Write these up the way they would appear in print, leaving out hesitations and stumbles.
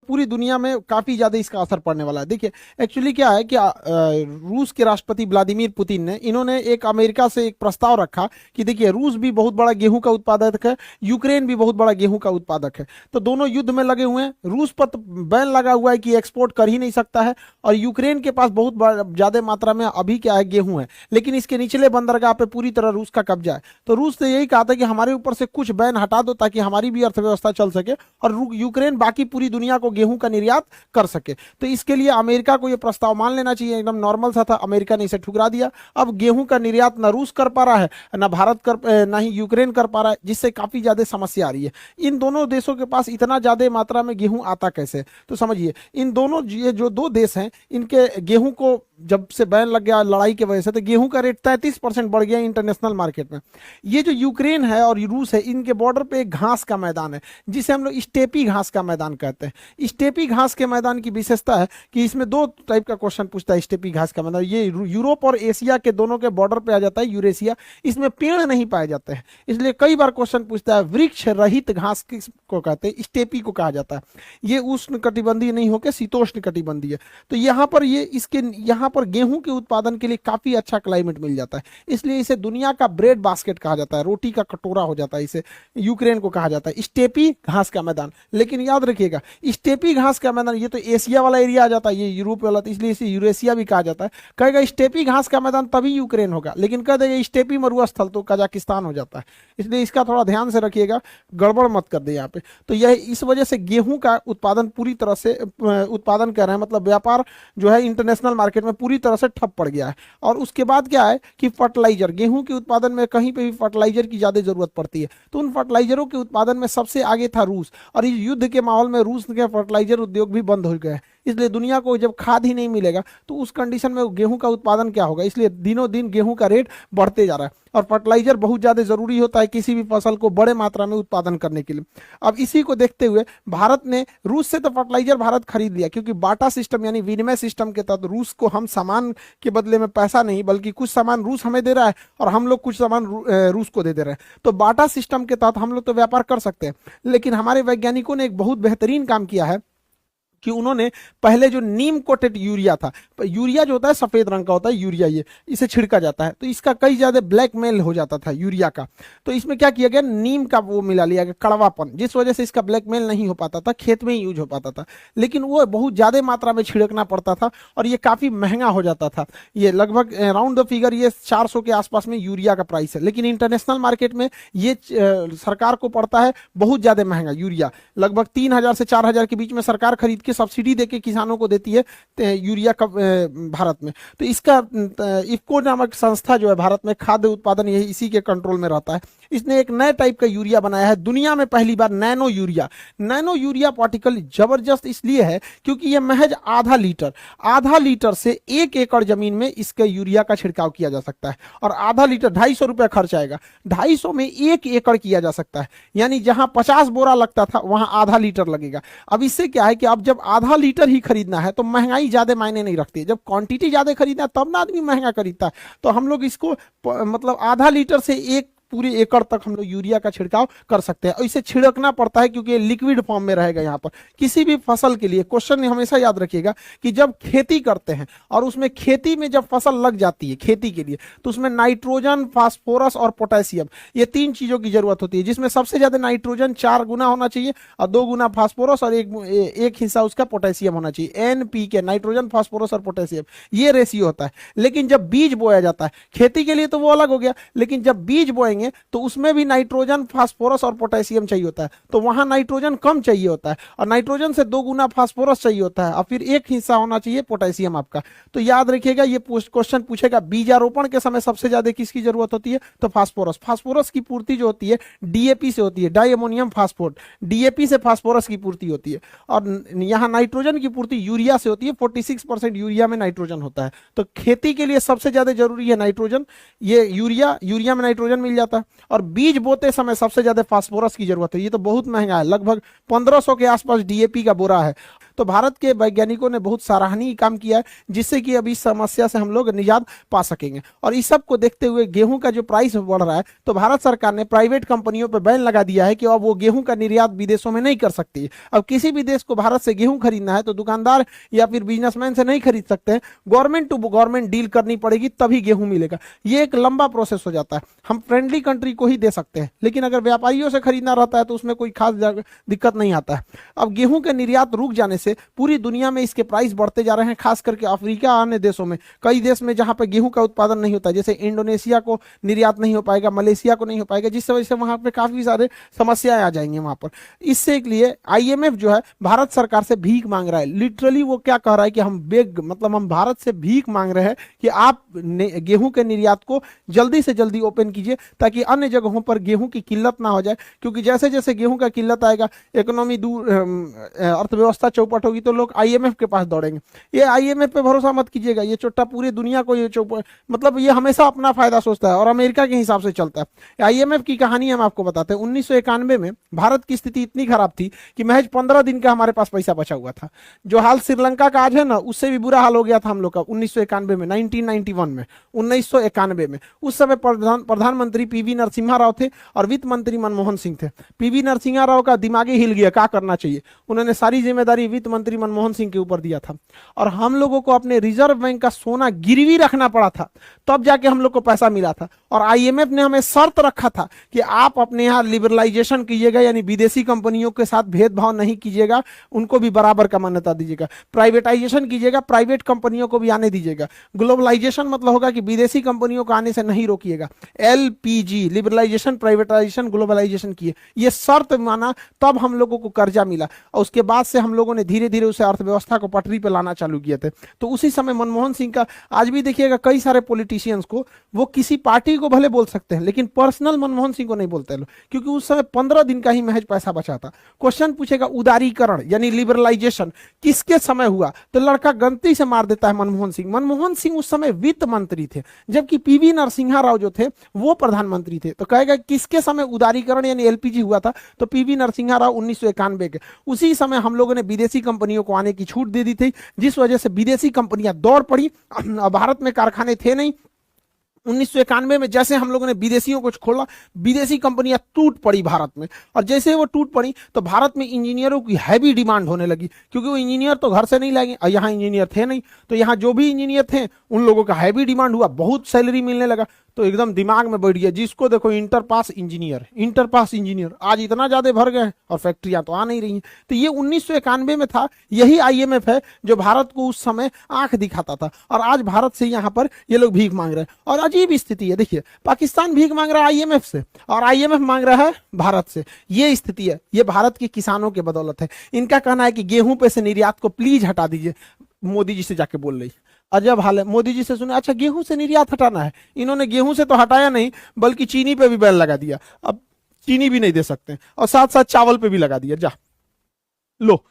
पूरी दुनिया में काफी ज्यादा इसका असर पड़ने वाला है। देखिए एक्चुअली क्या है कि रूस के राष्ट्रपति व्लादिमीर पुतिन ने इन्होंने एक अमेरिका से एक प्रस्ताव रखा कि देखिए रूस भी बहुत बड़ा गेहूं का उत्पादक है, यूक्रेन भी बहुत बड़ा गेहूं का उत्पादक है, तो दोनों युद्ध में लगे हुए हैं। रूस पर तो बैन लगा हुआ है कि एक्सपोर्ट कर ही नहीं सकता है, और यूक्रेन के पास बहुत ज्यादा मात्रा में अभी क्या है गेहूं है, लेकिन इसके निचले बंदरगाह पे पूरी तरह रूस का कब्जा है। तो रूस ने यही कहा था कि हमारे ऊपर से कुछ बैन हटा दो ताकि हमारी भी अर्थव्यवस्था चल सके और यूक्रेन बाकी पूरी दुनिया को गेहूं का निर्यात कर सके। तो इसके लिए अमेरिका को यह प्रस्ताव मान लेना चाहिए, एकदम नॉर्मल सा था, अमेरिका ने इसे ठुकरा दिया। अब गेहूं का निर्यात ना रूस कर पा रहा है, ना भारत कर, ना ही यूक्रेन कर पा रहा है, जिससे काफी ज्यादा समस्या आ रही है। इन दोनों देशों के पास इतना ज्यादा मात्रा में गेहूं आता कैसे? तो समझिए इन दोनों ये जो दो देश हैं इनके गेहूं को जब से बैन लग गया लड़ाई की वजह से, तो गेहूं का रेट 33% बढ़ गया इंटरनेशनल मार्केट में। ये जो यूक्रेन है और रूस है, इनके बॉर्डर पे एक घास का मैदान है जिसे हम लोग स्टेपी घास का मैदान कहते हैं। स्टेपी घास के मैदान की विशेषता है कि इसमें दो टाइप का क्वेश्चन पूछता है। स्टेपी घास का मैदान ये यूरोप और एशिया के दोनों के बॉर्डर पे आ जाता है, यूरेशिया। इसमें पेड़ नहीं पाए जाते हैं, इसलिए कई बार क्वेश्चन पूछता है वृक्ष रहित घास किसको कहते हैं? स्टेपी को कहा जाता है। ये उष्ण कटिबंधीय नहीं होकर शीतोष्ण कटिबंधीय। तो यहाँ पर ये इसके यहाँ पर गेहूं के उत्पादन के लिए काफी अच्छा क्लाइमेट मिल जाता है, इसलिए इसे दुनिया का ब्रेड बास्केट कहा जाता है, रोटी का कटोरा हो जाता है। इसे यूक्रेन को कहा जाता है स्टेपी घास का मैदान। लेकिन याद रखिएगा स्टेपी घास का मैदान ये तो एशिया वाला एरिया आ जाता है, ये यूरोप वाला, तो इसलिए इसे यूरेशिया भी कहा जाता है। कहेगा स्टेपी घास का मैदान तभी यूक्रेन होगा, लेकिन कह देगा स्टेपी मरुस्थल तो कजाकिस्तान हो जाता है। इसलिए इसका थोड़ा ध्यान से रखिएगा, गड़बड़ मत कर दे यहाँ पे। तो यह इस वजह से गेहूं का उत्पादन पूरी तरह से उत्पादन कर रहे हैं, मतलब व्यापार जो है इंटरनेशनल मार्केट में पूरी तरह से ठप पड़ गया है। और उसके बाद क्या है कि फर्टिलाइजर, गेहूं के उत्पादन में कहीं पे भी फर्टिलाइजर की ज्यादा जरूरत पड़ती है, तो उन फर्टिलाइजरों के उत्पादन में सबसे आगे था रूस। और इस युद्ध के माहौल में रूस के फर्टिलाइजर उद्योग भी बंद हो गए, इसलिए दुनिया को जब खाद ही नहीं मिलेगा तो उस कंडीशन में गेहूं का उत्पादन क्या होगा? इसलिए दिनों दिन गेहूं का रेट बढ़ते जा रहा है। और फर्टिलाइजर बहुत ज्यादा जरूरी होता है किसी भी फसल को बड़े मात्रा में उत्पादन करने के लिए। अब इसी को देखते हुए भारत ने रूस से तो फर्टिलाइजर भारत खरीद लिया, क्योंकि बाटा सिस्टम यानी विनिमय सिस्टम के तहत रूस को हम सामान के बदले में पैसा नहीं बल्कि कुछ सामान रूस हमें दे रहा है और हम लोग कुछ सामान रूस को दे रहे हैं। तो बाटा सिस्टम के तहत हम लोग तो व्यापार कर सकते हैं। लेकिन हमारे वैज्ञानिकों ने एक बहुत बेहतरीन काम किया है कि उन्होंने पहले जो नीम कोटेड यूरिया था, यूरिया जो होता है सफेद रंग का होता है यूरिया, ये इसे छिड़का जाता है, तो इसका कई ज्यादा ब्लैक मेल हो जाता था यूरिया का। तो इसमें क्या किया गया, नीम का वो मिला लिया गया, कड़वापन, जिस वजह से इसका ब्लैक मेल नहीं हो पाता था, खेत में ही यूज हो पाता था। लेकिन वो बहुत ज्यादा मात्रा में छिड़कना पड़ता था और ये काफी महंगा हो जाता था। ये लगभग राउंड द फिगर ये 400 के आसपास में यूरिया का प्राइस है। लेकिन इंटरनेशनल मार्केट में ये सरकार को पड़ता है बहुत ज्यादा महंगा यूरिया, लगभग 3000 से 4000 के बीच में सरकार खरीद के सब्सिडी देके किसानों को देती है यूरिया का भारत में। तो इसका इफको नामक संस्था जो है भारत में खाद्य उत्पादन यही इसी के कंट्रोल में रहता है। इसने एक नए टाइप का यूरिया बनाया है, दुनिया में पहली बार nano urea. Nano urea particle जबरदस्त इसलिए है क्योंकि यह महज आधा लीटर से 1 एकड़ जमीन में इसके यूरिया का छिड़काव किया जा सकता है। और आधा लीटर 250 रुपया खर्च आएगा, 250 में 1 एकड़ किया जा सकता है, यानी जहां 50 बोरा लगता था वहां आधा लीटर लगेगा। अब इससे क्या है कि अब जब आधा लीटर ही खरीदना है तो महंगाई ज्यादा मायने नहीं रखती है, जब क्वांटिटी ज्यादा खरीदना है तब ना आदमी महंगा खरीदता है। तो हम लोग इसको मतलब आधा लीटर से 1 पूरे एकड़ तक हम लोग यूरिया का छिड़काव कर सकते हैं। और इसे छिड़कना पड़ता है क्योंकि लिक्विड फॉर्म में रहेगा। यहाँ पर किसी भी फसल के लिए क्वेश्चन हमेशा याद रखिएगा कि जब खेती करते हैं और उसमें खेती में जब फसल लग जाती है खेती के लिए, तो उसमें नाइट्रोजन, फास्फोरस और पोटेशियम, ये 3 चीजों की जरूरत होती है, जिसमें सबसे ज्यादा नाइट्रोजन 4 गुना होना चाहिए और 2 गुना फास्फोरस और एक हिस्सा उसका पोटेशियम होना चाहिए। NPK, नाइट्रोजन, फास्फोरस और पोटेशियम, ये रेशियो होता है। लेकिन जब बीज बोया जाता है, खेती के लिए तो वो अलग हो गया, लेकिन जब बीज बोएंगे तो उसमें भी नाइट्रोजन, फास्फोरस और पोटेशियम चाहिए होता है। तो वहां नाइट्रोजन कम चाहिए होता है और नाइट्रोजन से 2 गुना फास्फोरस चाहिए होता है और फिर 1 हिस्सा होना चाहिए पोटेशियम आपका। तो याद रखिएगा ये क्वेश्चन पूछेगा बीजारोपण के समय सबसे ज्यादा किसकी जरूरत होती है? तो फास्फोरस की पूर्ति जो होती है DAP से होती है, डाई अमोनियम फास्फोट। DAP से फास्फोरस की पूर्ति होती है। और यहाँ नाइट्रोजन की पूर्ति यूरिया से होती है, 46% यूरिया में नाइट्रोजन होता है। तो खेती के लिए सबसे ज्यादा जरूरी है नाइट्रोजन, ये यूरिया में नाइट्रोजन मिल जाता है। और बीज बोते समय सबसे ज्यादा फास्फोरस की जरूरत है। ये तो बहुत महंगा है, लगभग 1500 के आसपास DAP का बोरा है। तो भारत के वैज्ञानिकों ने बहुत सराहनीय काम किया है, जिससे कि अभी इस समस्या से हम लोग निजात पा सकेंगे। और इस सब को देखते हुए गेहूं का जो प्राइस बढ़ रहा है, तो भारत सरकार ने प्राइवेट कंपनियों पर बैन लगा दिया है कि अब वो गेहूं का निर्यात विदेशों में नहीं कर सकती। अब किसी भी देश को भारत से गेहूं खरीदना है तो दुकानदार या फिर बिजनेसमैन से नहीं खरीद सकते हैं, गवर्नमेंट टू गवर्नमेंट डील करनी पड़ेगी, तभी गेहूं मिलेगा। ये एक लंबा प्रोसेस हो जाता है। हम फ्रेंडली कंट्री को ही दे सकते हैं, लेकिन अगर व्यापारियों से खरीदना रहता है तो उसमें कोई खास दिक्कत नहीं आता है। अब गेहूं के निर्यात रुक जाने से पूरी दुनिया में इसके प्राइस बढ़ते जा रहे हैं, खास करके अफ्रीका अन्य देशों में, कई देश में जहां पर गेहूं का उत्पादन नहीं होता, जैसे इंडोनेशिया को निर्यात नहीं हो पाएगा, मलेशिया को नहीं हो पाएगा, जिस वजह से वहां पे काफी सारे समस्याएं आ जाएंगी वहां पर। इससे के लिए आईएमएफ जो है भारत सरकार से भीख मांग रहा है। लिटरली वो क्या कह रहा है कि हम मतलब हम भारत से भीख मांग रहे हैं कि आप गेहूं के निर्यात को जल्दी से जल्दी ओपन कीजिए, ताकि अन्य जगहों पर गेहूं की किल्लत ना हो जाए। क्योंकि जैसे जैसे गेहूं का किल्लत आएगा, इकोनॉमी दूर, अर्थव्यवस्था चौपट होगी, तो लोग आईएमएफ के पास दौड़ेंगे। ये आईएमएफ पे भरोसा मत कीजिएगा, ये चोट्टा पूरी दुनिया को ये चौपट, मतलब ये हमेशा अपना फायदा सोचता है और अमेरिका के हिसाब से चलता है। आईएमएफ की कहानी हम आपको बताते हैं। 1991 में भारत की स्थिति इतनी खराब थी कि महज 15 दिन का हमारे पास पैसा बचा हुआ था। जो हाल श्रीलंका का आज है ना, उससे भी बुरा हाल हो गया था हम लोग का 1991 में, 1991 में, 1991 में। उस समय प्रधानमंत्री पीवी नरसिम्हा राव थे और वित्त मंत्री मनमोहन सिंह थे। पीवी नरसिम्हा राव का दिमाग ही हिल गया, क्या करना चाहिए। उन्होंने सारी जिम्मेदारी वित्त मंत्री मनमोहन सिंह के ऊपर दिया था और हम लोगों को अपने रिजर्व बैंक का सोना गिरवी रखना पड़ा था, तब जाके हम लोग को पैसा मिला था। और आईएमएफ ने हमें शर्त रखा था कि आप अपने यहाँ लिबरलाइजेशन कीजिएगा, यानी विदेशी कंपनियों के साथ भेदभाव नहीं कीजिएगा, उनको भी बराबर का मान्यता दीजिएगा। प्राइवेटाइजेशन कीजिएगा, प्राइवेट कंपनियों को भी आने दीजिएगा। ग्लोबलाइजेशन मतलब होगा कि विदेशी कंपनियों को आने से नहीं रोकिएगा। एलपीजी, लिबरलाइजेशन, प्राइवेटाइजेशन, ग्लोबलाइजेशन किए, ये शर्त माना, तब हम लोगों को कर्जा मिला। और उसके बाद से हम लोगों ने धीरे धीरे उसे अर्थव्यवस्था को पटरी पर लाना चालू किए थे। तो उसी समय मनमोहन सिंह का, आज भी देखिएगा कई सारे पॉलिटिशियंस को, वो किसी पार्टी को भले बोल सकते हैं, लेकिन पर्सनल मनमोहन सिंह को नहीं बोलते लोग, क्योंकि उस समय 15 दिन का ही महज पैसा बचा था। क्वेश्चन पूछेगा उदारीकरण यानी लिबरलाइजेशन किसके समय हुआ, तो लड़का गलती से मार देता है मनमोहन सिंह। मनमोहन सिंह उस समय वित्त मंत्री थे, जबकि पीवी नरसिम्हा राव जो थे वो प्रधानमंत्री थे। तो कहेगा किसके समय उदारीकरण यानी एलपीजी हुआ था, तो पीवी नरसिम्हा राव 1991 के। उसी समय हम लोगों ने विदेशी कंपनियों को आने की छूट दे दी थी, जिस वजह से विदेशी कंपनियां दौड़ पड़ी। भारत में कारखाने थे नहीं। 1991 में जैसे हम लोगों ने विदेशियों को खोला, विदेशी कंपनियां टूट पड़ी भारत में। और जैसे वो टूट पड़ी तो भारत में इंजीनियरों की हैवी डिमांड होने लगी, क्योंकि वो इंजीनियर तो घर से नहीं लाएंगे, और यहाँ इंजीनियर थे नहीं, तो यहाँ जो भी इंजीनियर थे उन लोगों का हैवी डिमांड हुआ, बहुत सैलरी मिलने लगा। तो एकदम दिमाग में बैठ गया, जिसको देखो इंटर पास इंजीनियर आज इतना ज्यादा भर गए और फैक्ट्रियां तो आ नहीं रही हैं। तो ये 1991 में था। यही आईएमएफ है जो भारत को उस समय आंख दिखाता था, और आज भारत से यहाँ पर ये लोग भीख मांग रहे हैं। और अजीब स्थिति है, देखिए पाकिस्तान भीख मांग रहा है आईएमएफ से और आईएमएफ मांग रहा है भारत से। ये स्थिति है, ये भारत के किसानों के बदौलत है। इनका कहना है कि गेहूं पे से निर्यात को प्लीज हटा दीजिए। मोदी जी से जाके बोल रही, अजब हाल है। मोदी जी से सुने, अच्छा गेहूं से निर्यात हटाना है। इन्होंने गेहूं से तो हटाया नहीं, बल्कि चीनी पे भी बैन लगा दिया। अब चीनी भी नहीं दे सकते, और साथ साथ चावल पे भी लगा दिया। जा लो,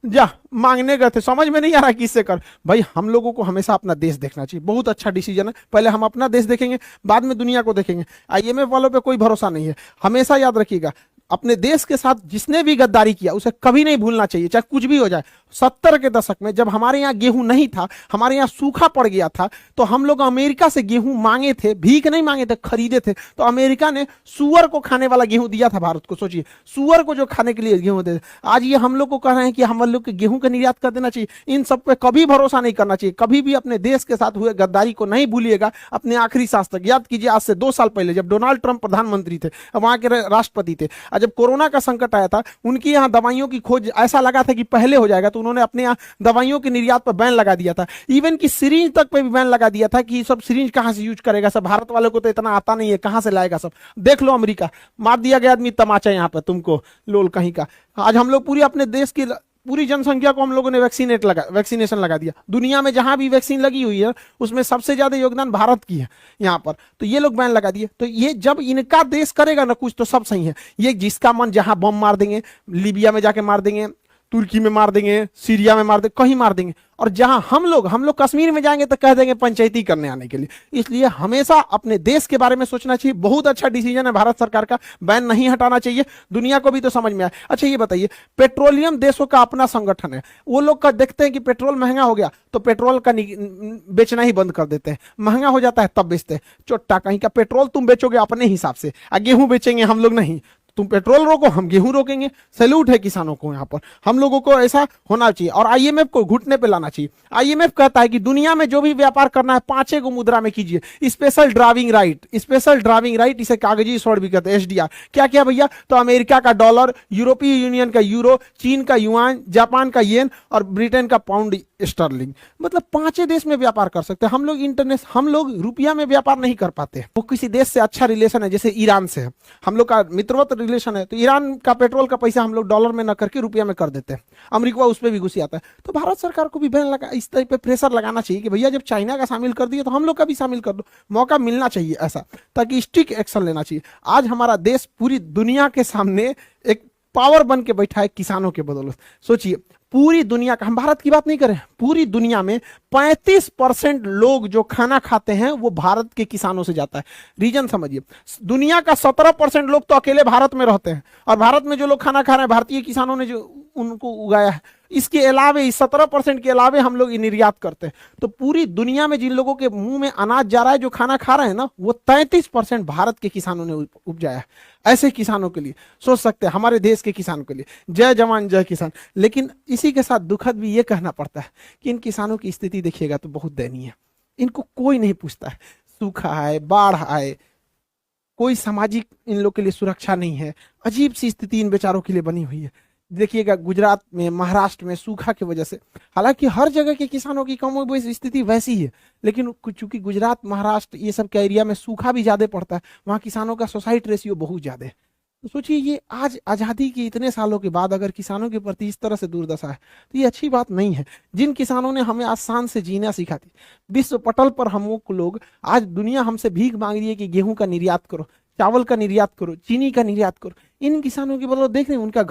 जा मांगने गए थे, समझ में नहीं आ रहा किससे कर। भाई हम लोगों को हमेशा अपना देश देखना चाहिए, बहुत अच्छा डिसीजन है। पहले हम अपना देश देखेंगे, बाद में दुनिया को देखेंगे। आईएमएफ वालों पे कोई भरोसा नहीं है। हमेशा याद रखिएगा, अपने देश के साथ जिसने भी गद्दारी किया उसे कभी नहीं भूलना चाहिए, चाहे कुछ भी हो जाए। 70 के दशक में जब हमारे यहाँ गेहूं नहीं था, हमारे यहाँ सूखा पड़ गया था, तो हम लोग अमेरिका से गेहूं मांगे थे, भीख नहीं मांगे थे, खरीदे थे। तो अमेरिका ने सुअर को खाने वाला गेहूं दिया था भारत को। सोचिए, सुअर को जो खाने के लिए गेहूं दे। आज ये हम लोग को कह रहे हैं कि हम लोग के गेहूं का निर्यात कर देना चाहिए। इन सब पे कभी भरोसा नहीं करना चाहिए। कभी भी अपने देश के साथ हुए गद्दारी को नहीं भूलिएगा, अपने आखिरी सांस तक। याद कीजिए, आज से 2 साल पहले जब डोनाल्ड ट्रंप प्रधानमंत्री थे, वहां के राष्ट्रपति थे, जब कोरोना का संकट आया था, उनकी यहाँ दवाइयों की खोज ऐसा लगा था कि पहले हो जाएगा, तो उन्होंने अपने यहाँ दवाइयों के निर्यात पर बैन लगा दिया था। इवन की सिरिंज तक पे भी बैन लगा दिया था कि सब सिरिंज कहां से यूज करेगा, सब भारत वालों को तो इतना आता नहीं है, कहां से लाएगा सब। देख लो अमेरिका, मार दिया गया आदमी तमाचा यहाँ पे तुमको, लोल कहीं का। आज हम लोग पूरी अपने देश की पूरी जनसंख्या को हम लोगों ने वैक्सीनेशन लगा दिया। दुनिया में जहां भी वैक्सीन लगी हुई है उसमें सबसे ज्यादा योगदान भारत की है यहाँ पर। तो ये लोग बैन लगा दिए। तो ये जब इनका देश करेगा ना कुछ, तो सब सही है। ये जिसका मन जहां बम मार देंगे, लीबिया में जाके मार देंगे, तुर्की में मार देंगे, सीरिया में मार देंगे, कहीं मार देंगे। और जहां हम लोग कश्मीर में जाएंगे तो कह देंगे पंचायती करने आने के लिए। इसलिए हमेशा अपने देश के बारे में सोचना चाहिए। बहुत अच्छा डिसीजन है भारत सरकार का, बैन नहीं हटाना चाहिए, दुनिया को भी तो समझ में आए। अच्छा ये बताइए, पेट्रोलियम देशों का अपना संगठन है, वो लोग का देखते हैं कि पेट्रोल महंगा हो गया तो पेट्रोल का बेचना ही बंद कर देते हैं, महंगा हो जाता है तब बेचते हैं। चोट्टा कहीं का, पेट्रोल तुम बेचोगे अपने हिसाब से, गेहूं बेचेंगे हम लोग नहीं, तुम पेट्रोल रोको हम गेहूं रोकेंगे। सैल्यूट है किसानों को, यहाँ पर हम लोगों को ऐसा होना चाहिए। और आईएमएफ को घुटने पे लाना चाहिए। आईएमएफ कहता है कि दुनिया में जो भी व्यापार करना है 5 को मुद्रा में कीजिए। Special driving right, special driving right, इसे कागजी स्वर्ण भी कहते हैं, एसडीआर। क्या क्या भैया, तो अमेरिका का डॉलर, यूरोपीय यूनियन का यूरो, चीन का युआन, जापान का येन और ब्रिटेन का पाउंड स्टर्लिंग। मतलब 5 देश में व्यापार कर सकते हैं हम लोग। हम लोग रुपया में व्यापार नहीं कर पाते। वो किसी देश से अच्छा रिलेशन है, जैसे ईरान से है हम लोग का मित्रवत रिलेशन है, तो ईरान का पेट्रोल का पैसा हम लोग डॉलर में न करके रुपया में कर देते हैं। अमेरिका उस पर भी घुसी आता है। तो भारत सरकार को भी बैन लगा, इस तरह पे प्रेशर लगाना चाहिए कि भैया जब चाइना का शामिल कर दिया तो हम लोग का भी शामिल कर दो। मौका मिलना चाहिए ऐसा, ताकि स्ट्रिक्ट एक्शन लेना चाहिए। आज हमारा देश पूरी दुनिया के सामने एक पावर बन के बैठा है किसानों के बदौलत। सोचिए, पूरी दुनिया का, हम भारत की बात नहीं करें, पूरी दुनिया में 35% लोग जो खाना खाते हैं वो भारत के किसानों से जाता है। रीजन समझिए, दुनिया का 17% लोग तो अकेले भारत में रहते हैं, और भारत में जो लोग खाना खा रहे हैं भारतीय किसानों ने जो उनको उगाया है। इसके अलावे, इस 17% के अलावे हम लोग निर्यात करते हैं। तो पूरी दुनिया में जिन लोगों के मुंह में अनाज जा रहा है, जो खाना खा रहे हैं ना, वो 33% भारत के किसानों ने उपजाया है। ऐसे किसानों के लिए सोच सकते हैं, हमारे देश के किसानों के लिए जय जवान जय किसान। लेकिन इसी के साथ दुखद भी ये कहना पड़ता है कि इन किसानों की स्थिति देखिएगा तो बहुत दयनीय है। इनको कोई नहीं पूछता है, सूखा आए, बाढ़ आए, कोई सामाजिक इन लोग के लिए सुरक्षा नहीं है। अजीब सी स्थिति इन बेचारों के लिए बनी हुई है। देखिएगा गुजरात में, महाराष्ट्र में सूखा की वजह से, हालांकि हर जगह के किसानों की कम वैसी स्थिति वैसी ही है, लेकिन चूंकि गुजरात, महाराष्ट्र ये सब के एरिया में सूखा भी ज्यादा पड़ता है, वहाँ किसानों का सुसाइड रेशियो बहुत ज्यादा है। तो सोचिए, ये आज आज़ादी के इतने सालों के बाद अगर किसानों के प्रति इस तरह से दुर्दशा है तो ये अच्छी बात नहीं है। जिन किसानों ने हमें आसान से जीना सिखा दी, विश्व पटल पर हम लोग, आज दुनिया हमसे भीख मांग रही है कि गेहूं का निर्यात करो, चावल का निर्यात करो, चीनी का निर्यात करो। इन किसानों के बदौलत देख रहे हैं उनका